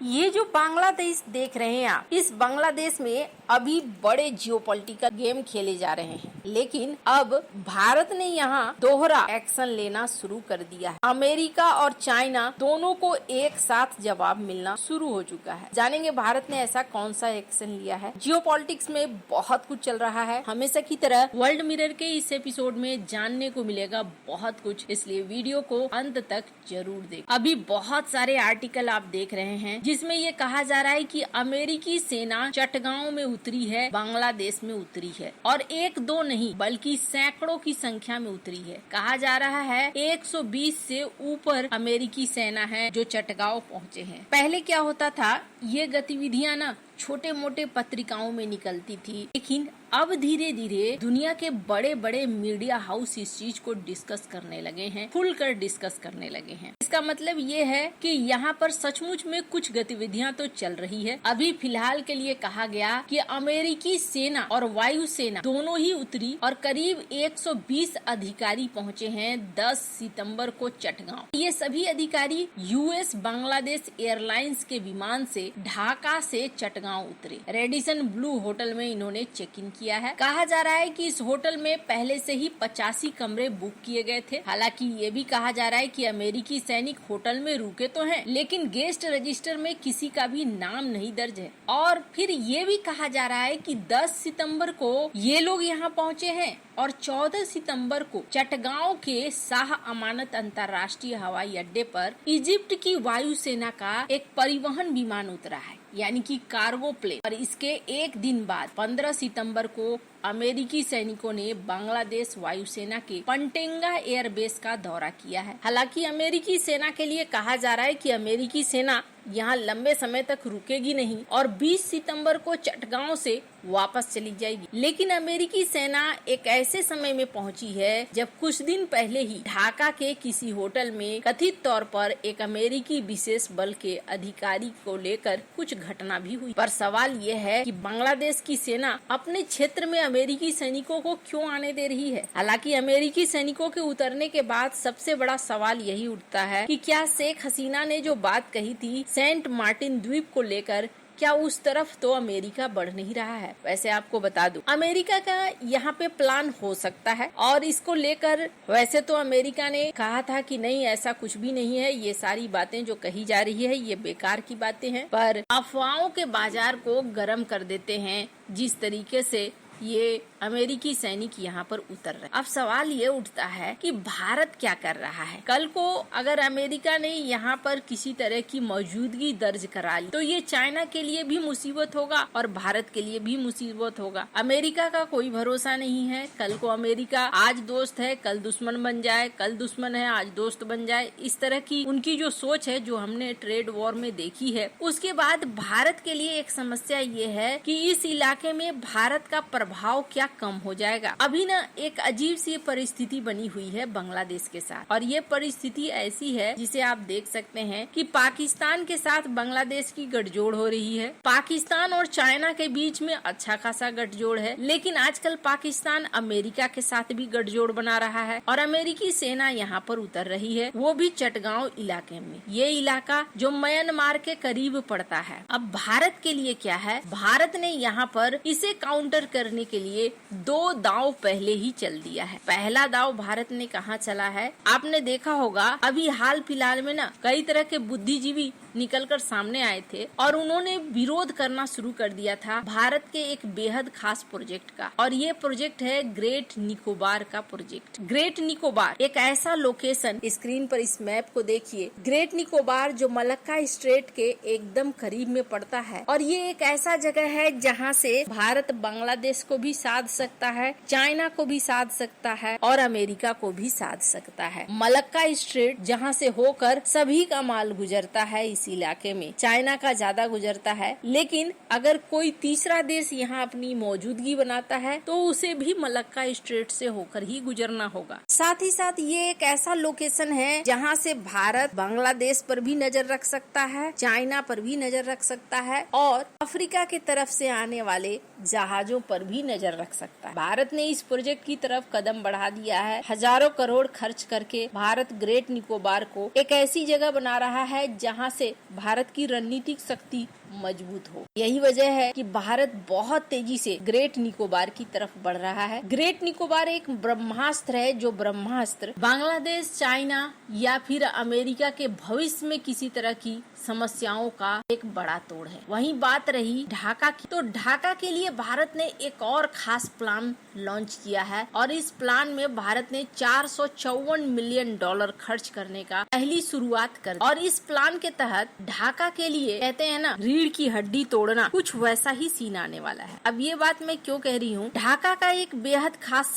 ये जो बांग्लादेश देख रहे हैं आप, इस बांग्लादेश में अभी बड़े जियोपॉलिटिकल गेम खेले जा रहे हैं, लेकिन अब भारत ने यहाँ दोहरा एक्शन लेना शुरू कर दिया है। अमेरिका और चाइना दोनों को एक साथ जवाब मिलना शुरू हो चुका है। जानेंगे भारत ने ऐसा कौन सा एक्शन लिया है। जियोपॉलिटिक्स में बहुत कुछ चल रहा है, हमेशा की तरह वर्ल्ड मिरर के इस एपिसोड में जानने को मिलेगा बहुत कुछ, इसलिए वीडियो को अंत तक जरूर देखें। अभी बहुत सारे आर्टिकल आप देख रहे हैं जिसमें ये कहा जा रहा है कि अमेरिकी सेना चटगांव में उतरी है, बांग्लादेश में उतरी है, और एक दो नहीं बल्कि सैकड़ों की संख्या में उतरी है। कहा जा रहा है 120 से ऊपर अमेरिकी सेना है जो चटगांव पहुंचे हैं। पहले क्या होता था, ये गतिविधियां ना छोटे मोटे पत्रिकाओं में निकलती थी, लेकिन अब धीरे धीरे दुनिया के बड़े बड़े मीडिया हाउस इस चीज को डिस्कस करने लगे हैं, खुलकर डिस्कस करने लगे हैं। इसका मतलब ये है कि यहाँ पर सचमुच में कुछ गतिविधियां तो चल रही है। अभी फिलहाल के लिए कहा गया कि अमेरिकी सेना और वायु सेना दोनों ही उतरी और करीब 120 अधिकारी पहुँचे हैं 10 सितम्बर को चटगांव। ये सभी अधिकारी यूएस बांग्लादेश एयरलाइंस के विमान से ढाका से चटगांव उतरे। रेडिसन ब्लू होटल में इन्होंने चेक इन किया है। कहा जा रहा है कि इस होटल में पहले से ही 85 कमरे बुक किए गए थे। हालांकि ये भी कहा जा रहा है कि अमेरिकी सैनिक होटल में रुके तो हैं, लेकिन गेस्ट रजिस्टर में किसी का भी नाम नहीं दर्ज है। और फिर ये भी कहा जा रहा है कि 10 सितंबर को ये लोग यहाँ पहुँचे हैं और 14 सितंबर को चटगांव के शाह अमानत अंतर्राष्ट्रीय हवाई अड्डे पर इजिप्ट की वायुसेना का एक परिवहन विमान उतरा है, यानी कि कार्गो प्लेन। और इसके एक दिन बाद 15 सितंबर को अमेरिकी सैनिकों ने बांग्लादेश वायुसेना के पंटेंगा एयरबेस का दौरा किया है। हालांकि अमेरिकी सेना के लिए कहा जा रहा है कि अमेरिकी सेना यहाँ लंबे समय तक रुकेगी नहीं और 20 सितंबर को चटगांव से वापस चली जाएगी। लेकिन अमेरिकी सेना एक ऐसे समय में पहुंची है जब कुछ दिन पहले ही ढाका के किसी होटल में कथित तौर पर एक अमेरिकी विशेष बल के अधिकारी को लेकर कुछ घटना भी हुई। पर सवाल ये है कि बांग्लादेश की सेना अपने क्षेत्र में अमेरिकी सैनिकों को क्यों आने दे रही है। हालांकि अमेरिकी सैनिकों के उतरने के बाद सबसे बड़ा सवाल यही उठता है कि क्या शेख हसीना ने जो बात कही थी सेंट मार्टिन द्वीप को लेकर, क्या उस तरफ तो अमेरिका बढ़ नहीं रहा है। वैसे आपको बता दूं, अमेरिका का यहाँ पे प्लान हो सकता है और इसको लेकर वैसे तो अमेरिका ने कहा था कि नहीं ऐसा कुछ भी नहीं है, ये सारी बातें जो कही जा रही है ये बेकार की बातें हैं। पर अफवाहों के बाजार को गर्म कर देते हैं जिस तरीके से ये अमेरिकी सैनिक यहाँ पर उतर रहे। अब सवाल ये उठता है कि भारत क्या कर रहा है। कल को अगर अमेरिका ने यहाँ पर किसी तरह की मौजूदगी दर्ज करा ली तो ये चाइना के लिए भी मुसीबत होगा और भारत के लिए भी मुसीबत होगा। अमेरिका का कोई भरोसा नहीं है, कल को अमेरिका आज दोस्त है कल दुश्मन बन जाए, कल दुश्मन है आज दोस्त बन जाए। इस तरह की उनकी जो सोच है जो हमने ट्रेड वॉर में देखी है। उसके बाद भारत के लिए एक समस्या ये है कि इस इलाके में भारत का प्रभाव क्या कम हो जाएगा। अभी ना एक अजीब सी परिस्थिति बनी हुई है बांग्लादेश के साथ, और ये परिस्थिति ऐसी है जिसे आप देख सकते हैं कि पाकिस्तान के साथ बांग्लादेश की गठजोड़ हो रही है। पाकिस्तान और चाइना के बीच में अच्छा खासा गठजोड़ है, लेकिन आजकल पाकिस्तान अमेरिका के साथ भी गठजोड़ बना रहा है और अमेरिकी सेना यहाँ पर उतर रही है, वो भी चटगांव इलाके में। ये इलाका जो म्यांमार के करीब पड़ता है। अब भारत के लिए क्या है, भारत ने यहाँ पर इसे काउंटर करने के लिए 2 दांव पहले ही चल दिया है। पहला दांव भारत ने कहाँ चला है, आपने देखा होगा अभी हाल फिलहाल में ना कई तरह के बुद्धिजीवी निकलकर सामने आए थे और उन्होंने विरोध करना शुरू कर दिया था भारत के एक बेहद खास प्रोजेक्ट का, और ये प्रोजेक्ट है ग्रेट निकोबार का प्रोजेक्ट। ग्रेट निकोबार एक ऐसा लोकेशन, स्क्रीन पर इस मैप को देखिए, ग्रेट निकोबार जो मलक्का स्ट्रेट के एकदम करीब में पड़ता है, और ये एक ऐसा जगह है जहाँ से भारत बांग्लादेश को भी साध सकता है, चाइना को भी साध सकता है और अमेरिका को भी साध सकता है। मलक्का स्ट्रेट जहाँ से होकर सभी का माल गुजरता है इस इलाके में, चाइना का ज्यादा गुजरता है, लेकिन अगर कोई तीसरा देश यहाँ अपनी मौजूदगी बनाता है तो उसे भी मलक्का स्ट्रेट से होकर ही गुजरना होगा। साथ ही साथ ये एक ऐसा लोकेशन है जहाँ से भारत बांग्लादेश पर भी नजर रख सकता है, चाइना पर भी नजर रख सकता है और अफ्रीका की तरफ से आने वाले जहाजों पर भी नजर रख सकता है। भारत ने इस प्रोजेक्ट की तरफ कदम बढ़ा दिया है। हजारों करोड़ खर्च करके भारत ग्रेट निकोबार को एक ऐसी जगह बना रहा है जहां से से भारत की रणनीतिक शक्ति मजबूत हो। यही वजह है कि भारत बहुत तेजी से ग्रेट निकोबार की तरफ बढ़ रहा है। ग्रेट निकोबार एक ब्रह्मास्त्र है, जो ब्रह्मास्त्र बांग्लादेश, चाइना या फिर अमेरिका के भविष्य में किसी तरह की समस्याओं का एक बड़ा तोड़ है। वहीं बात रही ढाका की, तो ढाका के लिए भारत ने एक और खास प्लान लॉन्च किया है और इस प्लान में भारत ने $454 मिलियन खर्च करने का पहली शुरुआत कर दी। और इस प्लान के तहत ढाका के लिए कहते हैं ना, रीढ़ की हड्डी तोड़ना, कुछ वैसा ही सीन आने वाला है। अब ये बात मैं क्यों कह रही हूँ, ढाका का एक बेहद खास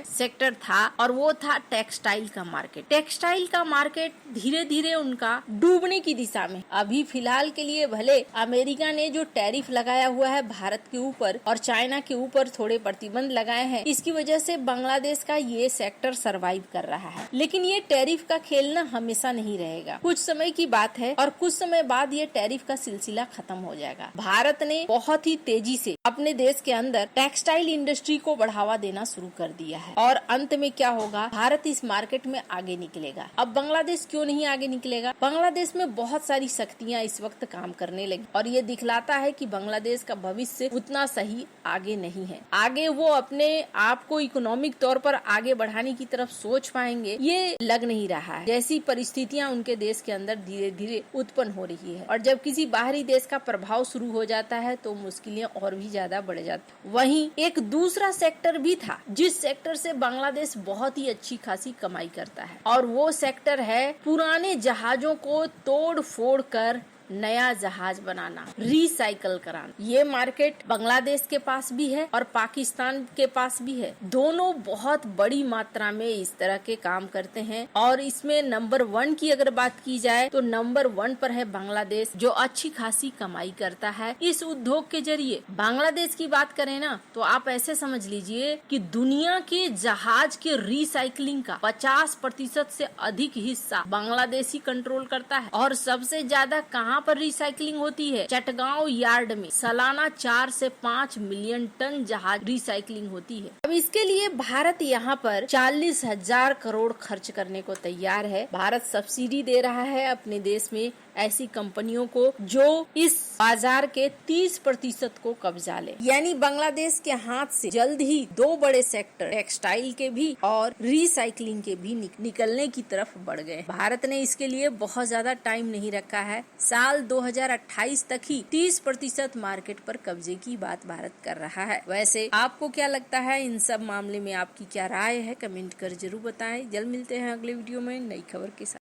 सेक्टर था और वो था टेक्सटाइल का मार्केट। टेक्सटाइल का मार्केट धीरे धीरे उनका डूबने की दिशा में। अभी फिलहाल के लिए भले अमेरिका ने जो टैरिफ लगाया हुआ है भारत के ऊपर और चाइना के ऊपर थोड़े प्रतिबंध लगाए हैं, इसकी वजह से बांग्लादेश का ये सेक्टर सरवाइव कर रहा है। लेकिन ये टैरिफ का खेल ना हमेशा नहीं रहेगा, कुछ समय की बात है और कुछ समय बाद ये टैरिफ का सिलसिला खत्म हो जाएगा। भारत ने बहुत ही तेजी से अपने देश के अंदर टेक्सटाइल इंडस्ट्री को बढ़ावा देना शुरू कर दिया है और अंत में क्या होगा, भारत इस मार्केट में आगे निकलेगा। अब बांग्लादेश क्यों नहीं आगे निकलेगा? बांग्लादेश में बहुत सारी शक्तियां इस वक्त काम करने लगी और ये दिखलाता है कि बांग्लादेश का भविष्य उतना सही आगे नहीं है। आगे वो अपने आप को इकोनॉमिक तौर पर आगे बढ़ाने की तरफ सोच पाएंगे, ये लग नहीं रहा है। जैसी परिस्थितियां उनके देश के अंदर धीरे धीरे उत्पन्न हो रही है और जब किसी बाहरी देश का प्रभाव शुरू हो जाता है तो मुश्किलें और भी ज्यादा बढ़ जाती। वहीं एक दूसरा सेक्टर भी था जिस सेक्टर से बांग्लादेश बहुत ही अच्छी खासी कमाई करता है और वो सेक्टर है पुराने जहाजों को तोड़ फोड़ कर नया जहाज बनाना, रिसाइकल कराना। ये मार्केट बांग्लादेश के पास भी है और पाकिस्तान के पास भी है। दोनों बहुत बड़ी मात्रा में इस तरह के काम करते हैं और इसमें नंबर 1 की अगर बात की जाए तो नंबर 1 पर है बांग्लादेश, जो अच्छी खासी कमाई करता है इस उद्योग के जरिए। बांग्लादेश की बात करें ना तो आप ऐसे समझ लीजिए कि दुनिया के जहाज के रिसाइकलिंग का 50% से अधिक हिस्सा बांग्लादेश ही कंट्रोल करता है। और सबसे ज्यादा कहाँ पर रिसाइकलिंग होती है? चटगांव यार्ड में सालाना 4 से 5 मिलियन टन जहाज रिसाइकलिंग होती है। अब इसके लिए भारत यहाँ पर 40,000 करोड़ खर्च करने को तैयार है। भारत सब्सिडी दे रहा है अपने देश में ऐसी कंपनियों को जो इस बाजार के 30% को कब्जा ले। यानी बांग्लादेश के हाथ से जल्द ही 2 बड़े सेक्टर टेक्सटाइल के भी और रिसाइकलिंग के भी निकलने की तरफ बढ़ गए। भारत ने इसके लिए बहुत ज्यादा टाइम नहीं रखा है, साल 2028 तक ही 30% मार्केट पर कब्जे की बात भारत कर रहा है। वैसे आपको क्या लगता है इन सब मामले में? आपकी क्या राय है? कमेंट कर जरूर बताएं। जल्द मिलते हैं अगले वीडियो में नई खबर के साथ।